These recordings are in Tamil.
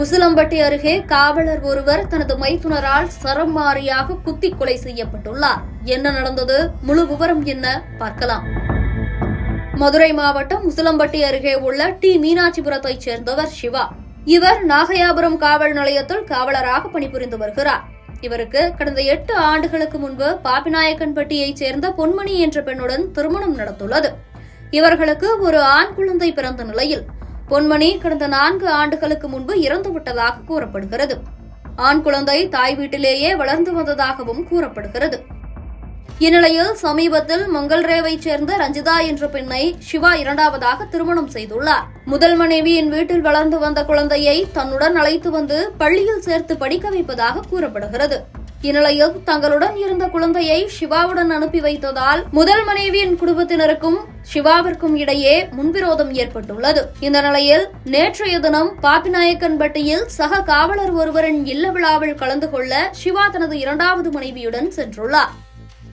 உசிலம்பட்டி அருகே காவலர் ஒருவர் தனது மைத்துனரால் சரமாரியாக குத்தி கொலை செய்யப்பட்டுள்ளார். என்ன நடந்தது, முழு விவரம் என்ன பார்க்கலாம். மதுரை மாவட்டம் உசிலம்பட்டி அருகே உள்ள டி மீனாட்சிபுரத்தைச் சேர்ந்தவர் சிவா. இவர் நாகையாபுரம் காவல் நிலையத்தில் காவலராக பணிபுரிந்து வருகிறார். இவருக்கு கடந்த 8 ஆண்டுகளுக்கு முன்பு பாப்பிநாயக்கன்பட்டியைச் சேர்ந்த பொன்மணி என்ற பெண்ணுடன் திருமணம் நடந்துள்ளது. இவர்களுக்கு ஒரு ஆண் குழந்தை பிறந்த நிலையில் பொன்மணி கடந்த 4 ஆண்டுகளுக்கு முன்பு இறந்துவிட்டதாக கூறப்படுகிறது. ஆண் குழந்தை தாய் வீட்டிலேயே வளர்ந்து வந்ததாகவும் கூறப்படுகிறது. இந்நிலையில் சமீபத்தில் மங்கல்ரேவைச் சேர்ந்த ரஞ்சிதா என்ற பெண்ணை சிவா 2வதாக திருமணம் செய்துள்ளார். முதல் மனைவியின் வீட்டில் வளர்ந்து வந்த குழந்தையை தன்னுடன் அழைத்து வந்து பள்ளியில் சேர்த்து படிக்க வைப்பதாக கூறப்படுகிறது. இந்நிலையில் தங்களுடன் இருந்த குழந்தையை சிவாவுடன் அனுப்பி வைத்ததால் முதல் மனைவியின் குடும்பத்தினருக்கும் சிவாவிற்கும் இடையே முன்விரோதம் ஏற்பட்டுள்ளது. இந்த நிலையில் நேற்றைய தினம் பாப்பிநாயக்கன்பட்டியில் சக காவலர் ஒருவரின் இல்ல விழாவில் கலந்து கொள்ள சிவா தனது 2வது மனைவியுடன் சென்றுள்ளார்.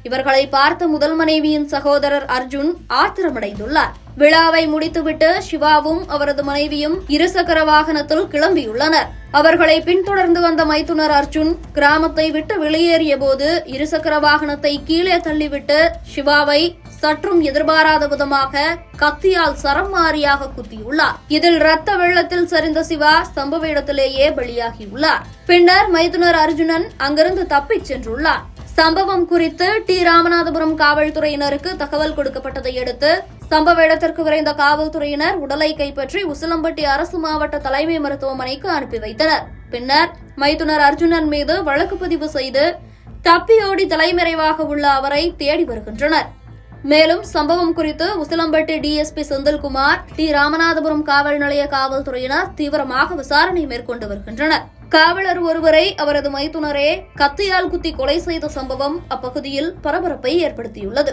இவர்களை பார்த்த முதல் மனைவியின் சகோதரர் அர்ஜுன் ஆத்திரமடைந்துள்ளார். விழாவை முடித்துவிட்டு சிவாவும் அவரது மனைவியும் இருசக்கர வாகனத்தில் கிளம்பியுள்ளனர். அவர்களை பின்தொடர்ந்து வந்த மைத்துனர் அர்ஜுன் கிராமத்தை விட்டு வெளியேறிய போது இருசக்கர வாகனத்தை கீழே தள்ளிவிட்டு சிவாவை சற்றும் எதிர்பாராத விதமாக கத்தியால் சரமாரியாக குத்தியுள்ளார். இதில் ரத்த வெள்ளத்தில் சரிந்த சிவா சம்பவ இடத்திலேயே பலியாகியுள்ளார். பின்னர் மைத்துனர் அர்ஜுனன் அங்கிருந்து தப்பிச் சென்றுள்ளார். சம்பவம் குறித்து டி ராமநாதபுரம் காவல்துறையினருக்கு தகவல் கொடுக்கப்பட்டதை அடுத்து சம்பவ இடத்திற்கு விரைந்த காவல்துறையினர் உடலை கைப்பற்றி உசிலம்பட்டி அரசு மாவட்ட தலைமை மருத்துவமனைக்கு அனுப்பி வைத்தனர். பின்னர் மைத்துனர் அர்ஜுனன் மீது வழக்கு பதிவு செய்து தப்பியோடி தலைமறைவாக உள்ள அவரை தேடி வருகின்றனர். மேலும் சம்பவம் குறித்து உசிலம்பட்டி டிஎஸ்பி செந்தில்குமார், டி ராமநாதபுரம் காவல் நிலைய காவல்துறையினர் தீவிரமாக விசாரணை மேற்கொண்டு வருகின்றனர். காவலர் ஒருவரை அவரது மைத்துனரே கத்தியால் குத்தி கொலை செய்த சம்பவம் அப்பகுதியில் பரபரப்பை ஏற்படுத்தியுள்ளது.